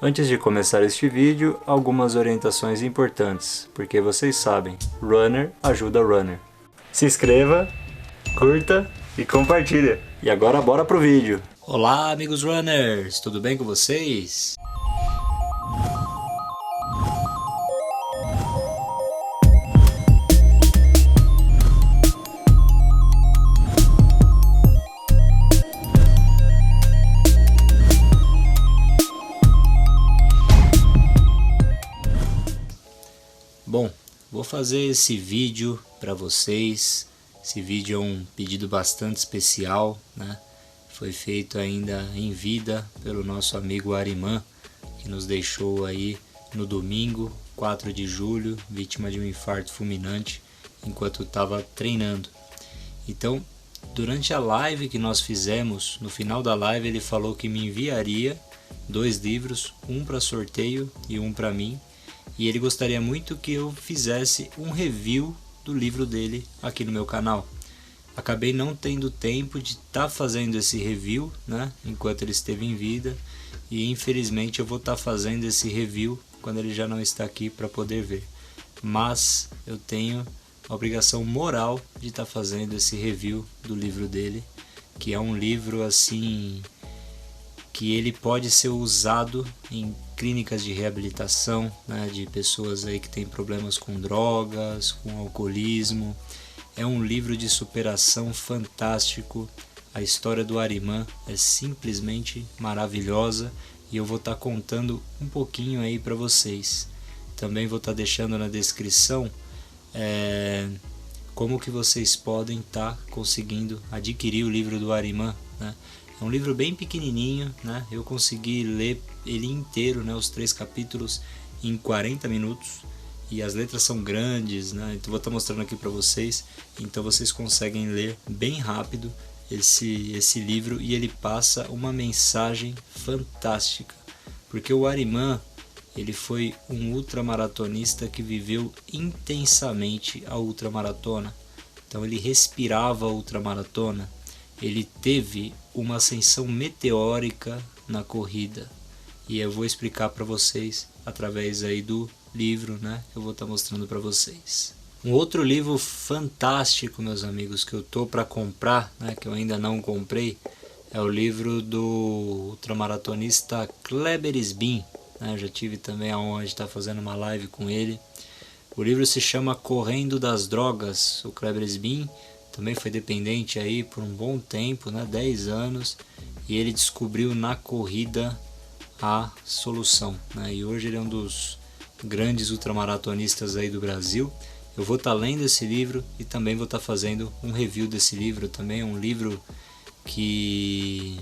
Antes de começar este vídeo, algumas orientações importantes, porque vocês sabem, runner ajuda runner. Se inscreva, curta e compartilha. E agora bora pro vídeo. Olá amigos runners, tudo bem com vocês? Bom, vou fazer esse vídeo para vocês. Esse vídeo é um pedido bastante especial, né? Foi feito ainda em vida pelo nosso amigo Ariman, que nos deixou aí no domingo, 4 de julho, vítima de um infarto fulminante, enquanto estava treinando. Então, durante a live que nós fizemos, no final da live ele falou que me enviaria 2 livros, um para sorteio e um para mim, e ele gostaria muito que eu fizesse um review do livro dele aqui no meu canal. Acabei não tendo tempo de estar fazendo esse review, né, enquanto ele esteve em vida, e infelizmente eu vou estar fazendo esse review quando ele já não está aqui para poder ver. Mas eu tenho a obrigação moral de estar fazendo esse review do livro dele, que é um livro assim que ele pode ser usado em clínicas de reabilitação, né, de pessoas aí que têm problemas com drogas, com alcoolismo. É um livro de superação fantástico. A história do Ariman é simplesmente maravilhosa e eu vou estar contando um pouquinho aí para vocês. Também vou estar deixando na descrição como que vocês podem estar conseguindo adquirir o livro do Ariman, né? É um livro bem pequenininho, né? Eu consegui ler ele inteiro, né? Os 3 capítulos em 40 minutos. E as letras são grandes, né? Então vou estar mostrando aqui para vocês. Então vocês conseguem ler bem rápido esse livro, e ele passa uma mensagem fantástica. Porque o Ariman, ele foi um ultramaratonista que viveu intensamente a ultramaratona. Então ele respirava a ultramaratona. Ele teve uma ascensão meteórica na corrida. E eu vou explicar para vocês através aí do livro, né, que eu vou estar mostrando para vocês. Um outro livro fantástico, meus amigos, que eu tô para comprar, né, que eu ainda não comprei, é o livro do ultramaratonista Kleber Sbin, né? Já tive também a honra de estar fazendo uma live com ele. O livro se chama Correndo das Drogas. O Kleber Sbin também foi dependente aí por um bom tempo, né, 10 anos, e ele descobriu na corrida a solução, né? E hoje ele é um dos grandes ultramaratonistas aí do Brasil. Eu vou estar lendo esse livro e também vou estar fazendo um review desse livro também. É um livro que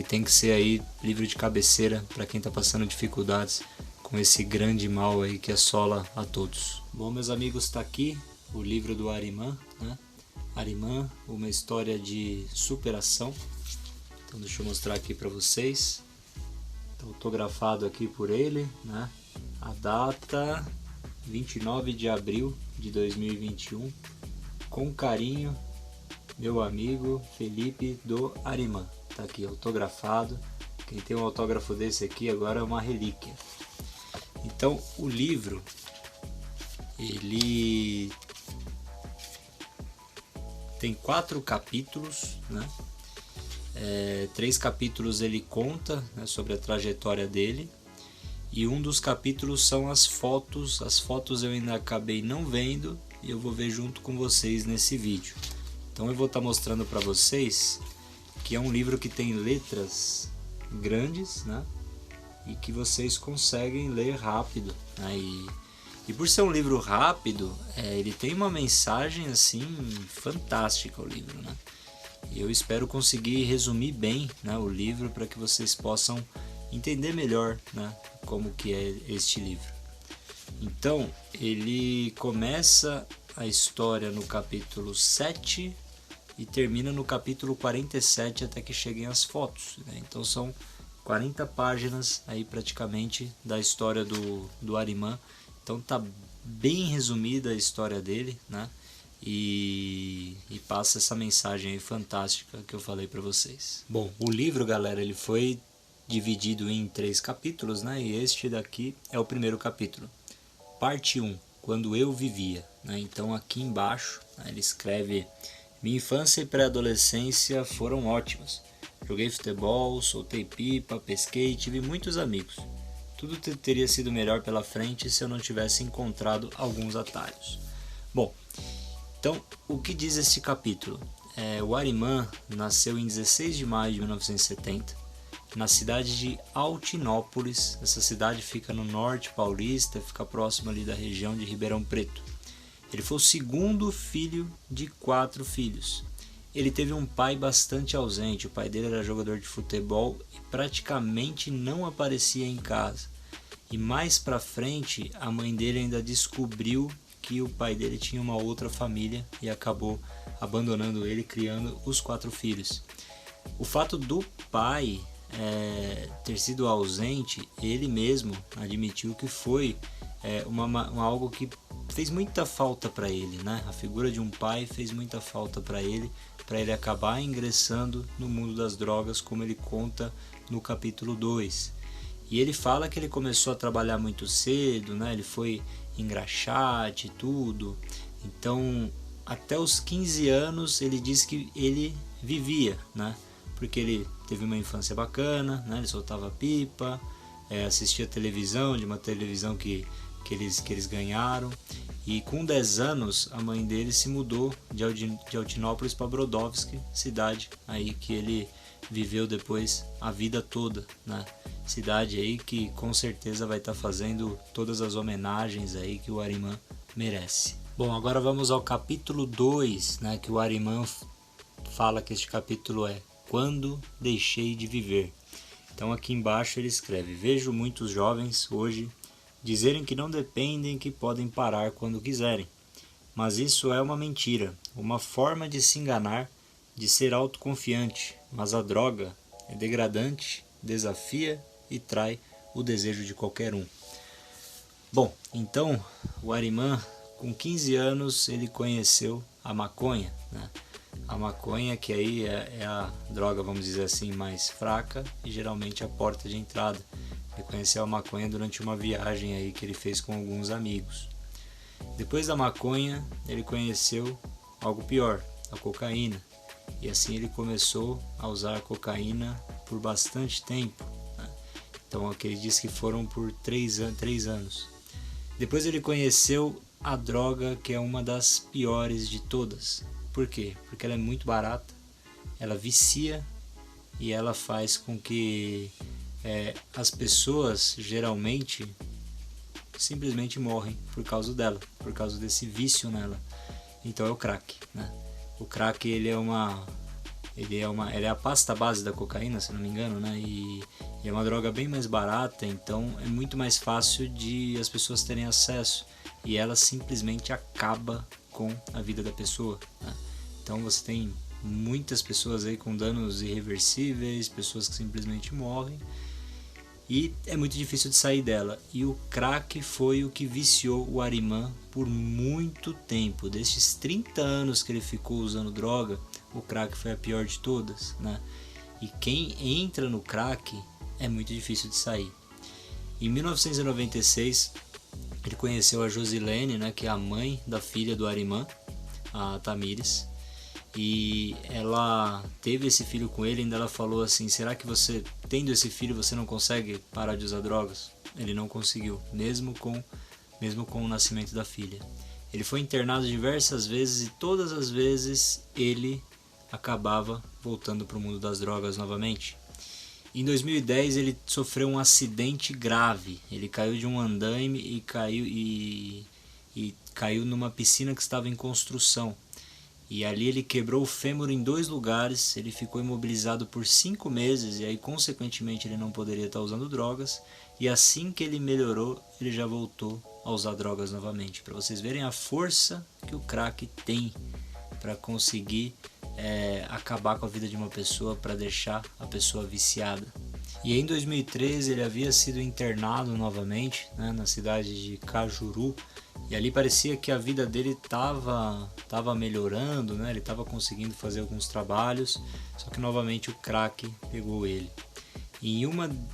tem que ser aí livro de cabeceira para quem está passando dificuldades com esse grande mal aí que assola a todos. Bom, meus amigos, está aqui o livro do Ariman, né? Ariman, uma história de superação. Então deixa eu mostrar aqui para vocês. Está autografado aqui por ele, né? A data 29 de abril de 2021. Com carinho, meu amigo Felipe do Ariman. Está aqui autografado. Quem tem um autógrafo desse aqui agora é uma relíquia. Então o livro, ele tem 4 capítulos, né? 3 capítulos ele conta, né, sobre a trajetória dele, e um dos capítulos são as fotos. As fotos eu ainda acabei não vendo e eu vou ver junto com vocês nesse vídeo. Então eu vou estar mostrando para vocês que é um livro que tem letras grandes, né, e que vocês conseguem ler rápido, né? E por ser um livro rápido, ele tem uma mensagem assim fantástica, o livro, né? Eu espero conseguir resumir bem, né, o livro para que vocês possam entender melhor, né, como que é este livro. Então, ele começa a história no capítulo 7 e termina no capítulo 47 até que cheguem as fotos, né? Então são 40 páginas aí praticamente da história do Ariman. Então tá bem resumida a história dele, né? E passa essa mensagem aí fantástica que eu falei para vocês. Bom, o livro, galera, ele foi dividido em 3 capítulos, né? E este daqui é o primeiro capítulo. Parte 1, quando eu vivia, né? Então aqui embaixo, né, ele escreve: minha infância e pré-adolescência foram ótimas. Joguei futebol, soltei pipa, pesquei e tive muitos amigos. Tudo teria sido melhor pela frente se eu não tivesse encontrado alguns atalhos. Bom, então o que diz esse capítulo? O Arimã nasceu em 16 de maio de 1970, na cidade de Altinópolis. Essa cidade fica no norte paulista, fica próximo ali da região de Ribeirão Preto. Ele foi o segundo filho de 4 filhos. Ele teve um pai bastante ausente, o pai dele era jogador de futebol e praticamente não aparecia em casa. E mais pra frente, a mãe dele ainda descobriu que o pai dele tinha uma outra família e acabou abandonando ele, criando os 4 filhos. O fato do pai ter sido ausente, ele mesmo admitiu que foi algo que fez muita falta para ele, né? A figura de um pai fez muita falta para ele acabar ingressando no mundo das drogas, como ele conta no capítulo 2. E ele fala que ele começou a trabalhar muito cedo, né? Ele foi engraxate e tudo. Então, até os 15 anos, ele diz que ele vivia, né? Porque ele teve uma infância bacana, né? Ele soltava pipa, assistia televisão, de uma televisão que eles ganharam. E com 10 anos, a mãe dele se mudou de Altinópolis para Brodowski, cidade aí que ele viveu depois a vida toda, né? Cidade aí que com certeza vai estar fazendo todas as homenagens aí que o Arimã merece. Bom, agora vamos ao capítulo 2, né? Que o Arimã fala que este capítulo é Quando Deixei de Viver. Então aqui embaixo ele escreve: vejo muitos jovens hoje dizerem que não dependem, que podem parar quando quiserem. Mas isso é uma mentira, uma forma de se enganar, de ser autoconfiante. Mas a droga é degradante, desafia e trai o desejo de qualquer um. Bom, então o Arimã, com 15 anos, ele conheceu a maconha, né? A maconha, que aí é a droga, vamos dizer assim, mais fraca e geralmente a porta de entrada. Ele conheceu a maconha durante uma viagem aí que ele fez com alguns amigos. Depois da maconha, ele conheceu algo pior, a cocaína. E assim ele começou a usar cocaína por bastante tempo, né? Então aqui ele diz que foram por 3 anos. Depois ele conheceu a droga que é uma das piores de todas. Por quê? Porque ela é muito barata, ela vicia e ela faz com que as pessoas geralmente simplesmente morrem por causa dela, por causa desse vício nela. Então é o crack, né? O crack ele é a pasta base da cocaína, se não me engano, né? E é uma droga bem mais barata, então é muito mais fácil de as pessoas terem acesso e ela simplesmente acaba com a vida da pessoa, né? Então você tem muitas pessoas aí com danos irreversíveis, pessoas que simplesmente morrem. E é muito difícil de sair dela. E o crack foi o que viciou o Arimã por muito tempo. Destes 30 anos que ele ficou usando droga, o crack foi a pior de todas, né? E quem entra no crack é muito difícil de sair. Em 1996, ele conheceu a Josilene, né, que é a mãe da filha do Arimã, a Tamires. E ela teve esse filho com ele, ainda ela falou assim: será que você, tendo esse filho, você não consegue parar de usar drogas? Ele não conseguiu, mesmo com o nascimento da filha. Ele foi internado diversas vezes e todas as vezes ele acabava voltando para o mundo das drogas novamente. Em 2010 ele sofreu um acidente grave. Ele caiu de um andaime e caiu numa piscina que estava em construção. E ali ele quebrou o fêmur em 2 lugares, ele ficou imobilizado por 5 meses e aí consequentemente ele não poderia estar usando drogas. E assim que ele melhorou, ele já voltou a usar drogas novamente. Para vocês verem a força que o crack tem para conseguir acabar com a vida de uma pessoa, para deixar a pessoa viciada. E em 2013 ele havia sido internado novamente, né, na cidade de Cajuru. E ali parecia que a vida dele estava melhorando, né? Ele estava conseguindo fazer alguns trabalhos, só que novamente o crack pegou ele. E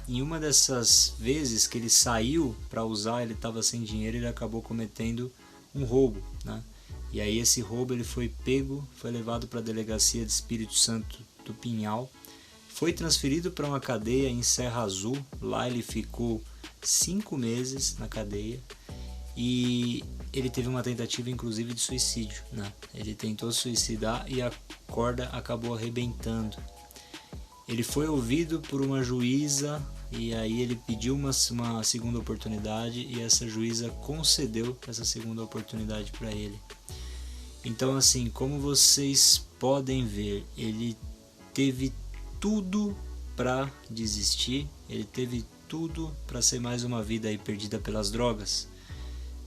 em uma dessas vezes que ele saiu para usar, ele estava sem dinheiro, ele acabou cometendo um roubo, né? E aí esse roubo ele foi pego, foi levado para a delegacia de Espírito Santo do Pinhal, foi transferido para uma cadeia em Serra Azul. Lá ele ficou 5 meses na cadeia e ele teve uma tentativa inclusive de suicídio, né? Ele tentou suicidar e a corda acabou arrebentando. Ele foi ouvido por uma juíza e aí ele pediu uma segunda oportunidade e essa juíza concedeu essa segunda oportunidade para ele. Então, assim, como vocês podem ver, ele teve tudo para desistir, ele teve tudo para ser mais uma vida aí perdida pelas drogas,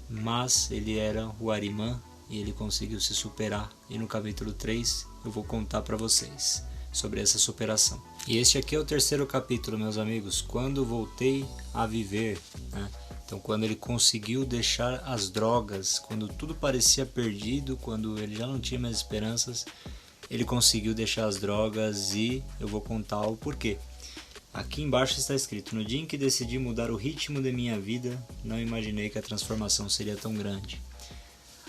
mas ele era o Arimã e ele conseguiu se superar, e no capítulo 3 eu vou contar para vocês sobre essa superação. E este aqui é o terceiro capítulo, meus amigos, quando voltei a viver, né? Então, quando ele conseguiu deixar as drogas, quando tudo parecia perdido, quando ele já não tinha mais esperanças, ele conseguiu deixar as drogas e eu vou contar o porquê. Aqui embaixo está escrito: no dia em que decidi mudar o ritmo de minha vida, não imaginei que a transformação seria tão grande.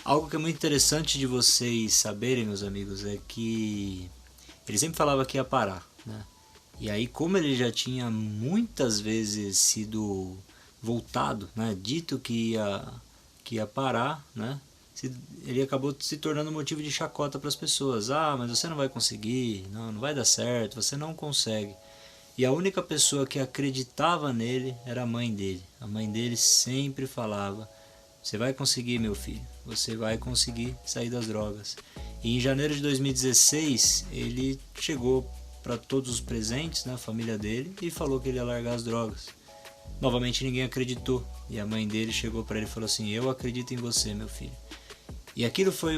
Algo que é muito interessante de vocês saberem, meus amigos, é que ele sempre falava que ia parar, né? E aí, como ele já tinha muitas vezes sido voltado, né, dito que ia parar, né, ele acabou se tornando motivo de chacota para as pessoas. Mas você não vai conseguir, não vai dar certo, você não consegue. E a única pessoa que acreditava nele era a mãe dele. A mãe dele sempre falava: você vai conseguir, meu filho, você vai conseguir sair das drogas. E em janeiro de 2016 ele chegou para todos os presentes, né, a família dele, e falou que ele ia largar as drogas. Novamente ninguém acreditou, e a mãe dele chegou para ele e falou assim: eu acredito em você, meu filho. E aquilo foi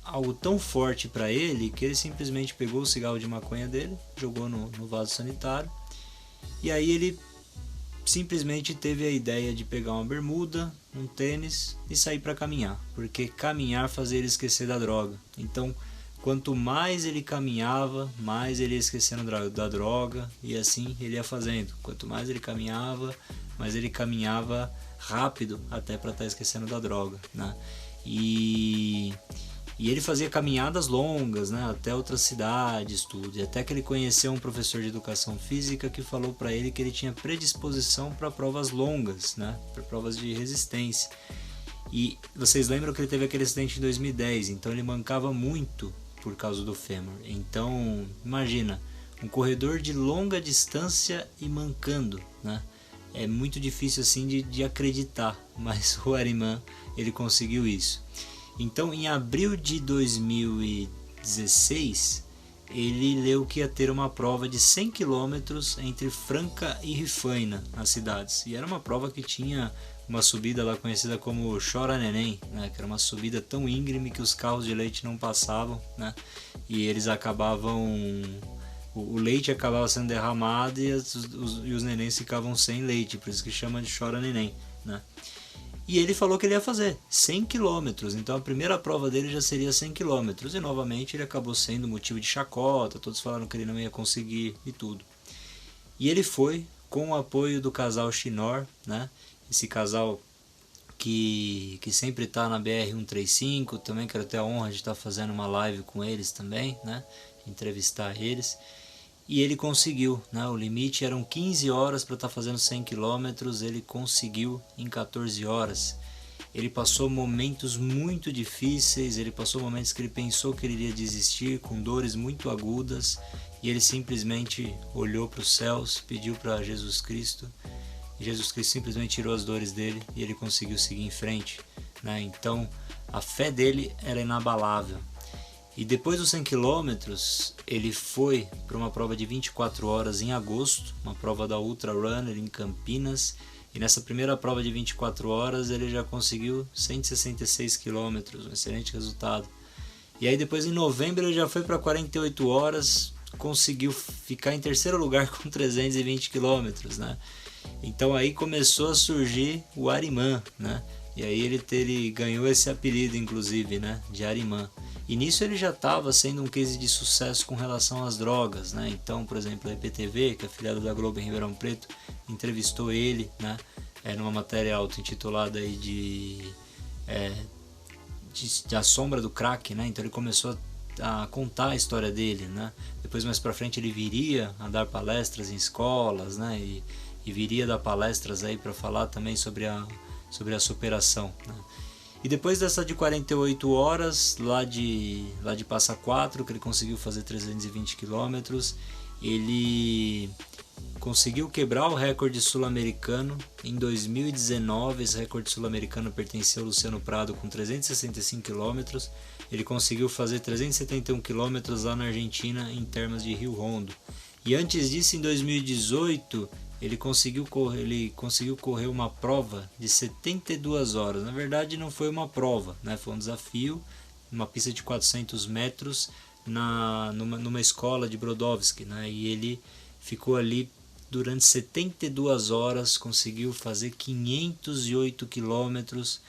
algo tão forte para ele que ele simplesmente pegou o cigarro de maconha dele, jogou no vaso sanitário, e aí ele simplesmente teve a ideia de pegar uma bermuda, um tênis e sair para caminhar, porque caminhar fazia ele esquecer da droga. Então, quanto mais ele caminhava, mais ele ia esquecendo da droga, e assim ele ia fazendo. Quanto mais ele caminhava, mais ele caminhava rápido até para estar esquecendo da droga, né? E ele fazia caminhadas longas, né, até outras cidades, tudo. E até que ele conheceu um professor de educação física que falou para ele que ele tinha predisposição para provas longas, né, para provas de resistência. E vocês lembram que ele teve aquele acidente em 2010, então ele mancava muito por causa do fêmur. Então, imagina, um corredor de longa distância e mancando, né? É muito difícil assim de acreditar, mas o Arimã, ele conseguiu isso. Então, em abril de 2016, ele leu que ia ter uma prova de 100 km entre Franca e Rifaina, nas cidades. E era uma prova que tinha uma subida lá conhecida como Chora Neném, né? Que era uma subida tão íngreme que os carros de leite não passavam, né? E eles acabavam... O leite acabava sendo derramado e os nenéns ficavam sem leite, por isso que chama de Chora Neném, né? E ele falou que ele ia fazer 100 km, então a primeira prova dele já seria 100 km. E novamente ele acabou sendo motivo de chacota, todos falaram que ele não ia conseguir e tudo. E ele foi com o apoio do casal Chinor, né? Esse casal que sempre está na BR-135, também quero ter a honra de estar fazendo uma live com eles também, né? Entrevistar eles. E ele conseguiu, né? O limite eram 15 horas para estar fazendo 100 km, ele conseguiu em 14 horas. Ele passou momentos muito difíceis, ele passou momentos que ele pensou que ele iria desistir, com dores muito agudas, e ele simplesmente olhou para os céus, pediu para Jesus Cristo, e Jesus Cristo simplesmente tirou as dores dele e ele conseguiu seguir em frente, né? Então a fé dele era inabalável. E depois dos 100 km, ele foi para uma prova de 24 horas em agosto, uma prova da Ultra Runner em Campinas. E nessa primeira prova de 24 horas ele já conseguiu 166 km, um excelente resultado. E aí depois em novembro ele já foi para 48 horas, conseguiu ficar em terceiro lugar com 320 km, né? Então aí começou a surgir o Arimã, né? E aí ele ganhou esse apelido, inclusive, né, de Arimã. E nisso ele já estava sendo um case de sucesso com relação às drogas, né? Então, por exemplo, a EPTV, que é afiliada da Globo em Ribeirão Preto, entrevistou ele, né, numa matéria auto-intitulada aí de A Sombra do Crack, né? Então ele começou a contar a história dele, né? Depois, mais pra frente, ele viria a dar palestras em escolas, né? E viria dar palestras aí para falar também sobre a superação, né? E depois dessa de 48 horas, lá de Passa Quatro, que ele conseguiu fazer 320 km, ele conseguiu quebrar o recorde sul-americano. Em 2019, esse recorde sul-americano pertencia ao Luciano Prado com 365 km. Ele conseguiu fazer 371 km lá na Argentina, em termas de Rio Hondo. E antes disso, em 2018, ele conseguiu correr uma prova de 72 horas. Na verdade, não foi uma prova, né? Foi um desafio, uma pista de 400 metros numa escola de Brodowski, né? E ele ficou ali durante 72 horas, conseguiu fazer 508 quilômetros,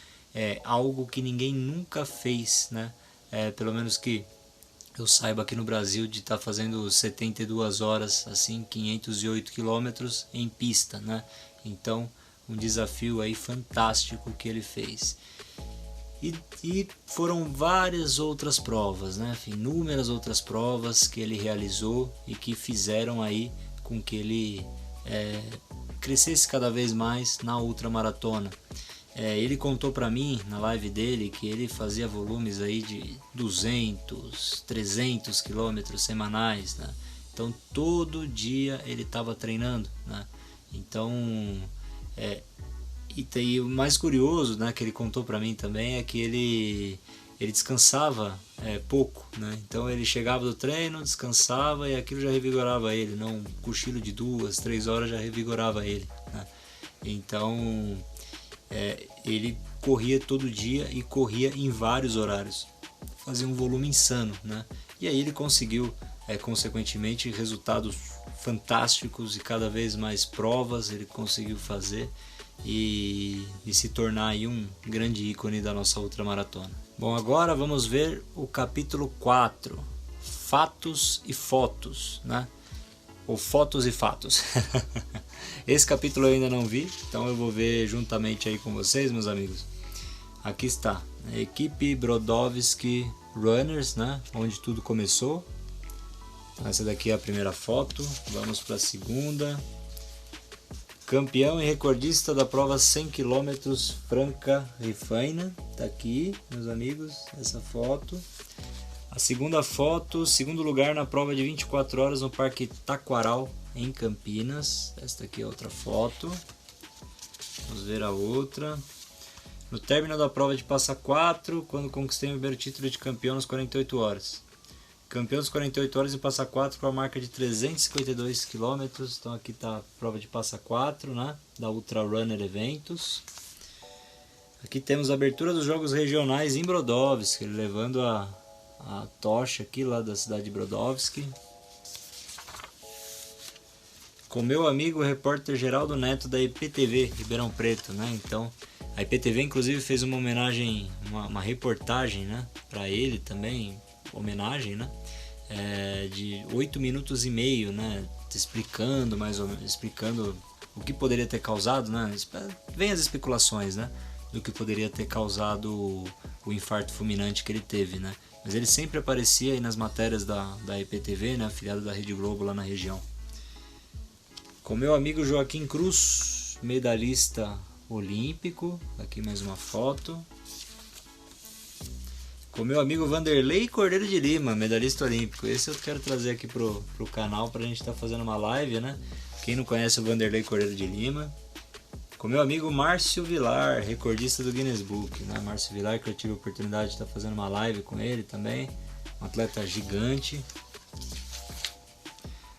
algo que ninguém nunca fez, né? Pelo menos que eu saiba aqui no Brasil, de estar fazendo 72 horas, assim, 508 quilômetros em pista, né? Então, um desafio aí fantástico que ele fez. E foram várias outras provas, né? Inúmeras outras provas que ele realizou e que fizeram aí com que ele crescesse cada vez mais na ultramaratona. Ele contou para mim na live dele que ele fazia volumes aí de 200, 300 quilômetros semanais, né? Então todo dia ele estava treinando, né? Então e o mais curioso, né, que ele contou para mim também é que ele descansava pouco, né? Então ele chegava do treino, descansava e aquilo já revigorava ele, não, um cochilo de 2, 3 horas já revigorava ele, né? Então ele corria todo dia e corria em vários horários, fazia um volume insano, né? E aí ele conseguiu consequentemente resultados fantásticos e cada vez mais provas ele conseguiu fazer e se tornar aí um grande ícone da nossa ultramaratona. Bom, agora vamos ver o capítulo 4, Fatos e Fotos, né? Ou Fotos e Fatos. Esse capítulo eu ainda não vi, então eu vou ver juntamente aí com vocês, meus amigos. Aqui está, a equipe Brodowski Runners, né? Onde tudo começou. Então, essa daqui é a primeira foto, vamos para a segunda. Campeão e recordista da prova 100 km Franca Rifaina, tá aqui, meus amigos, essa foto. A segunda foto, segundo lugar na prova de 24 horas no Parque Taquaral, em Campinas. Esta aqui é outra foto. Vamos ver a outra. No término da prova de Passa Quatro, quando conquistei o primeiro título de campeão nas 48 horas. Campeão dos 48 horas em Passa Quatro com a marca de 352 km. Então aqui está a prova de Passa Quatro, né? Da Ultra Runner Eventos. Aqui temos a abertura dos Jogos Regionais em Brodowski, levando a tocha aqui lá da cidade de Brodowski. Com meu amigo repórter Geraldo Neto da IPTV Ribeirão Preto, né? Então a IPTV inclusive fez uma homenagem, uma reportagem, né, para ele também, homenagem, né, de 8 minutos e meio, né, explicando mais ou menos, explicando o que poderia ter causado, né? Vem as especulações, né, do que poderia ter causado o infarto fulminante que ele teve, né? Mas ele sempre aparecia aí nas matérias da IPTV, né, afiliada da Rede Globo lá na região. Com meu amigo Joaquim Cruz, medalhista olímpico, aqui mais uma foto. Com meu amigo Vanderlei Cordeiro de Lima, medalhista olímpico. Esse eu quero trazer aqui pro canal pra gente estar fazendo uma live, né? Quem não conhece o Vanderlei Cordeiro de Lima. Com meu amigo Márcio Vilar, recordista do Guinness Book, né? Márcio Vilar, que eu tive a oportunidade de estar fazendo uma live com ele também, um atleta gigante.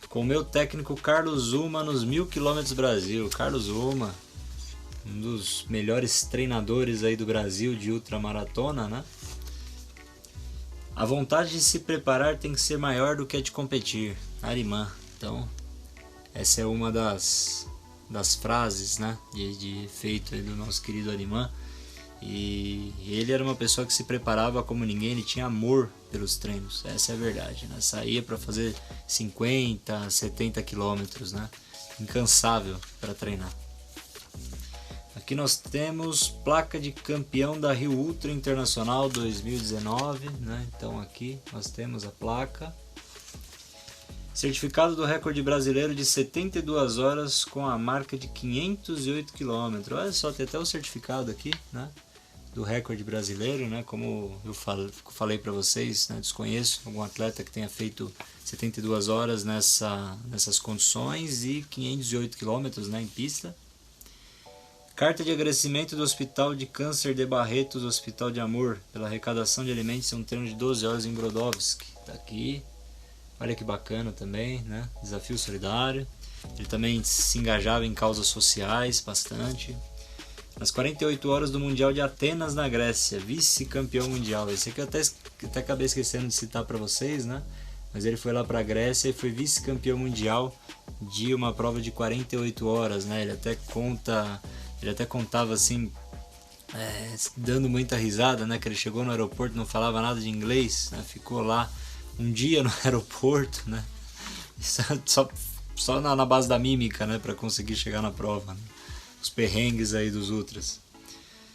Com o meu técnico Carlos Zuma nos 1000 km Brasil. Carlos Zuma, um dos melhores treinadores aí do Brasil de ultramaratona, né? A vontade de se preparar tem que ser maior do que a de competir. Arimã. Então, essa é uma das frases, né, de efeito aí do nosso querido Arimã. E ele era uma pessoa que se preparava como ninguém, ele tinha amor pelos treinos, essa é a verdade, né? Saía para fazer 50, 70 quilômetros, né? Incansável para treinar. Aqui nós temos placa de campeão da Rio Ultra Internacional 2019, né? Então aqui nós temos a placa. Certificado do recorde brasileiro de 72 horas com a marca de 508 km. Olha só, tem até o certificado aqui, né? Do recorde brasileiro, né? Como eu falei para vocês, né? Desconheço algum atleta que tenha feito 72 horas nessas condições e 508 km, né? Em pista. Carta de agradecimento do Hospital de Câncer de Barretos, Hospital de Amor, pela arrecadação de alimentos em um treino de 12 horas em Brodowsk. Tá aqui. Olha que bacana também, né? Desafio solidário. Ele também se engajava em causas sociais bastante. Nas 48 horas do Mundial de Atenas, na Grécia, vice-campeão mundial. Esse aqui eu até acabei esquecendo de citar para vocês, né? Mas ele foi lá para a Grécia e foi vice-campeão mundial de uma prova de 48 horas, né? Ele até contava assim, dando muita risada, né? Que ele chegou no aeroporto, não falava nada de inglês, né? Ficou lá um dia no aeroporto, né? Só na base da mímica, né? Para conseguir chegar na prova, né? Os perrengues aí dos ultras.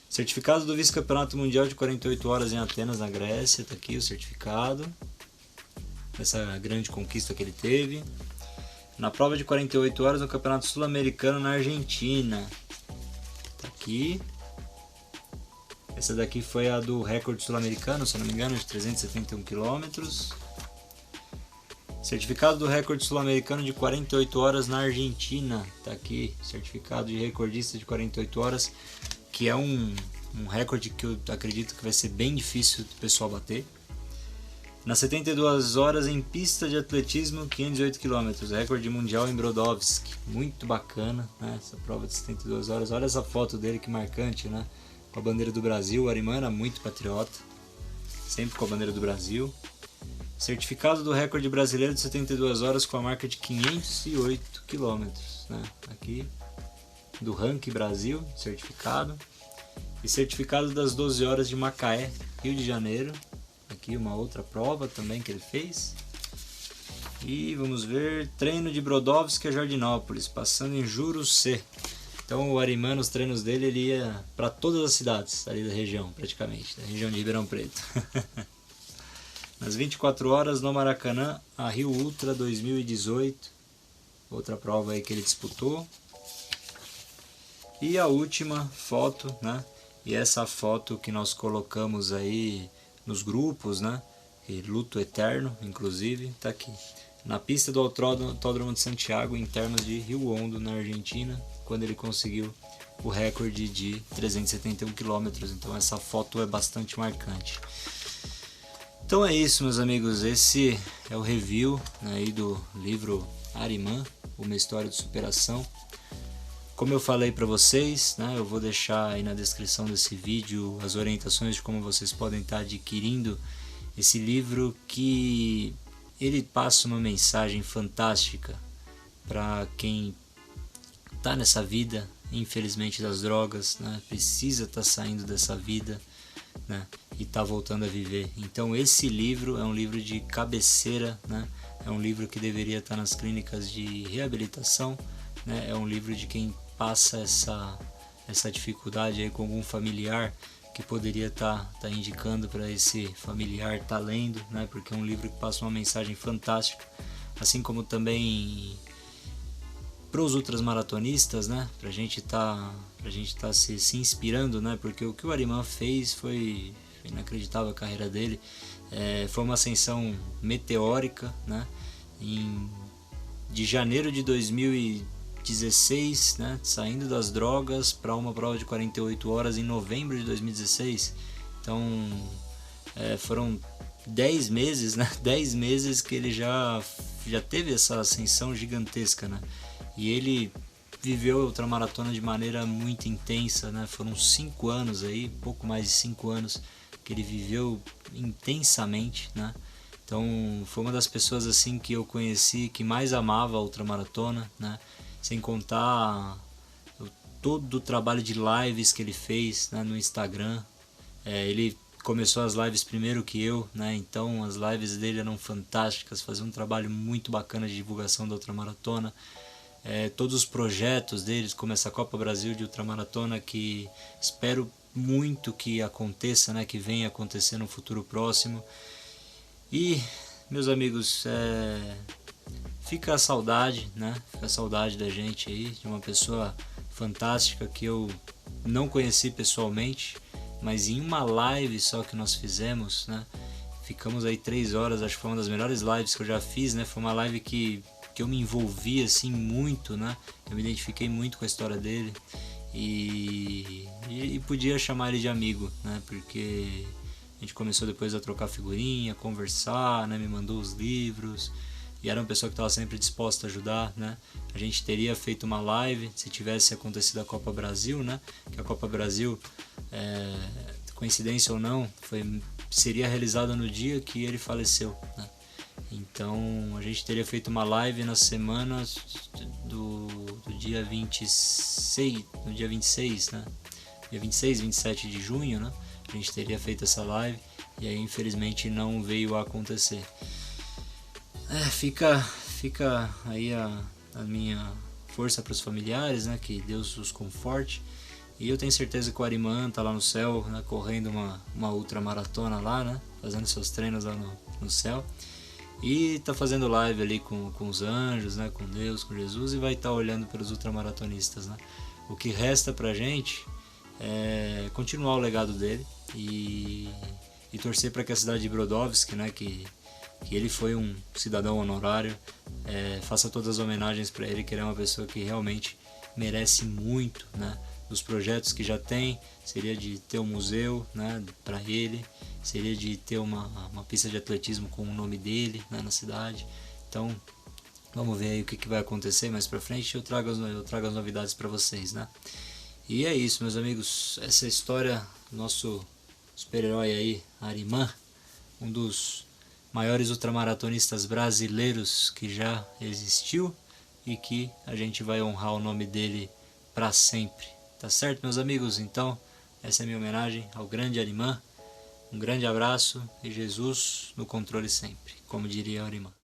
Certificado do vice-campeonato mundial de 48 horas em Atenas, na Grécia. Tá aqui o certificado dessa grande conquista que ele teve. Na prova de 48 horas no Campeonato Sul-Americano na Argentina. Tá aqui. Essa daqui foi a do recorde sul-americano, se não me engano, de 371 km. Certificado do recorde sul-americano de 48 horas na Argentina. Tá aqui, certificado de recordista de 48 horas, que é um recorde que eu acredito que vai ser bem difícil do pessoal bater. Nas 72 horas em pista de atletismo, 508 km, recorde mundial em Brodowsk. Muito bacana, né? Essa prova de 72 horas. Olha essa foto dele, que marcante, né? Com a bandeira do Brasil. O Arimã era muito patriota, sempre com a bandeira do Brasil. Certificado do recorde brasileiro de 72 horas com a marca de 508 km, né? Aqui, do Ranking Brasil, certificado. E certificado das 12 horas de Macaé, Rio de Janeiro. Aqui uma outra prova também que ele fez. E vamos ver, treino de Brodowsk a Jardinópolis, passando em Jurucê. Então o Arimã, nos treinos dele, ele ia para todas as cidades ali da região, praticamente, da região de Ribeirão Preto. Nas 24 horas no Maracanã, a Rio Ultra 2018, outra prova aí que ele disputou. E a última foto, né? E essa foto que nós colocamos aí nos grupos, né? E luto eterno, inclusive, tá aqui. Na pista do Autódromo de Santiago, em termos de Rio Hondo, na Argentina, quando ele conseguiu o recorde de 371 km. Então essa foto é bastante marcante. Então é isso, meus amigos, esse é o review, né, aí do livro Arimã, Uma História de Superação. Como eu falei para vocês, né, eu vou deixar aí na descrição desse vídeo as orientações de como vocês podem estar adquirindo esse livro, que ele passa uma mensagem fantástica para quem está nessa vida, infelizmente, das drogas, né, precisa estar saindo dessa vida, né, e está voltando a viver. Então esse livro é um livro de cabeceira, né, é um livro que deveria estar nas clínicas de reabilitação, né, é um livro de quem passa essa dificuldade aí com algum familiar, que poderia estar indicando para esse familiar estar lendo, né, porque é um livro que passa uma mensagem fantástica, assim como também para os ultramaratonistas, né, pra gente tá se inspirando, né, porque o que o Arimã fez foi inacreditável. A carreira dele foi uma ascensão meteórica, né, de janeiro de 2016, né, saindo das drogas para uma prova de 48 horas em novembro de 2016. Então foram 10 meses, né, 10 meses que ele já teve essa ascensão gigantesca, né. E ele viveu a ultramaratona de maneira muito intensa, né? Foram 5 anos aí, pouco mais de 5 anos que ele viveu intensamente, né? Então foi uma das pessoas assim que eu conheci que mais amava a ultramaratona, né? Sem contar todo o trabalho de lives que ele fez, né, no Instagram. Ele começou as lives primeiro que eu, né, então as lives dele eram fantásticas, fazia um trabalho muito bacana de divulgação da ultramaratona. Todos os projetos deles, como essa Copa Brasil de ultramaratona, que espero muito que aconteça, né, que venha acontecer no futuro próximo. E, meus amigos, fica a saudade, né? Fica a saudade da gente aí, de uma pessoa fantástica que eu não conheci pessoalmente, mas em uma live só que nós fizemos, né? Ficamos aí 3 horas, acho que foi uma das melhores lives que eu já fiz, né? Foi uma live que eu me envolvi assim muito, né? Eu me identifiquei muito com a história dele e podia chamar ele de amigo, né? Porque a gente começou depois a trocar figurinha, conversar, né? Me mandou os livros e era uma pessoa que estava sempre disposta a ajudar, né? A gente teria feito uma live se tivesse acontecido a Copa Brasil, né? Que a Copa Brasil, coincidência ou não, seria realizada no dia que ele faleceu, né? Então a gente teria feito uma live na semana do dia 26, no dia 26, né? Dia 26, 27 de junho, né? A gente teria feito essa live e aí infelizmente não veio a acontecer. Fica aí a minha força para os familiares, né? Que Deus os conforte. E eu tenho certeza que o Arimã tá lá no céu, né? Correndo uma ultramaratona lá, né? Fazendo seus treinos lá no céu. E tá fazendo live ali com os anjos, né? Com Deus, com Jesus, e vai estar olhando pelos ultramaratonistas, né? O que resta pra gente é continuar o legado dele e torcer para que a cidade de Brodowski, né? Que ele foi um cidadão honorário, faça todas as homenagens para ele, que ele é uma pessoa que realmente merece muito, né? Dos projetos que já tem, seria de ter um museu, né, para ele, seria de ter uma pista de atletismo com o nome dele, né, na cidade. Então vamos ver aí o que vai acontecer mais para frente. Eu trago as novidades para vocês, né? E é isso, meus amigos, essa é a história do nosso super-herói aí, Arimã, um dos maiores ultramaratonistas brasileiros que já existiu e que a gente vai honrar o nome dele para sempre. Tá certo, meus amigos? Então, essa é a minha homenagem ao grande Arimã. Um grande abraço e Jesus no controle sempre, como diria Arimã.